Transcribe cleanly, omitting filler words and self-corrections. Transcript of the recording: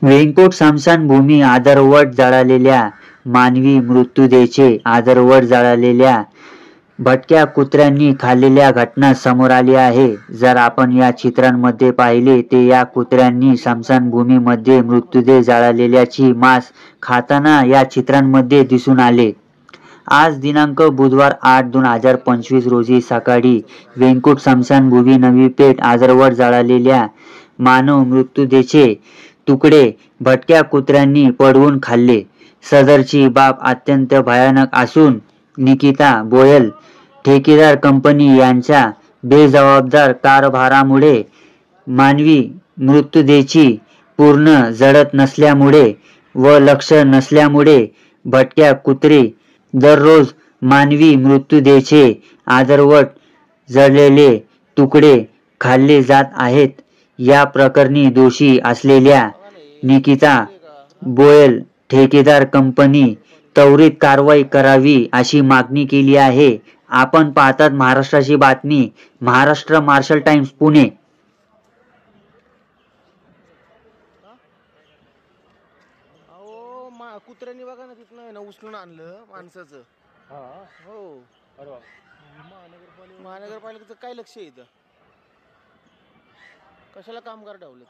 वेंकोट स्मशानभूमी अर्धवट जळालेल्या मानवी मृतदेहाचे अर्धवट जळालेल्या भटक्या कुत्र्यांनी खाल्लेल्या घटना समोर आली आहे। जर आपण या चित्रांमध्ये पाहिले ते या कुत्र्यांनी स्मशानभूमीमध्ये मृतदेह जळालेल्याची मांस खाताना या चित्रांमध्ये दिसून आले। आज दिनांक बुधवार 8/2/2025 रोजी सकाळी वेंकोट स्मशानभूमी नवी पेठ अर्धवट जळालेल्या मानव मृतदेहाचे तुकडे भटक्या कुत्र्यांनी पळवून खाल्ले। सदरची बाब अत्यंत भयानक असून निकिता गोयल ठेकेदार कंपनी यांच्या बेजबाबदार कारभारामुळे मानवी मृतदेहाची पूर्ण जळत नसल्यामुळे व लक्ष नसल्यामुळे भटक्या कुत्रे दररोज मानवी मृतदेहाचे अर्धवट जळलेले तुकडे खाल्ले जात आहेत। या प्रकरणी दोषी असलेल्या निकिता गोयल ठेकेदार कंपनी त्वरित कारवाई करावी अशी मागणी केली आहे। आपण पाहतात महाराष्ट्राची बातमी, महाराष्ट्र मार्शल टाइम्स पुणे। अहो कुत्र्यांनी बघा ना तिथनं आहे ना उचलून आणलं माणसाचं। हो अरे महानगरपालिकेचं काय लक्ष आहे इथं? कशाला कामगार ठेवलेत?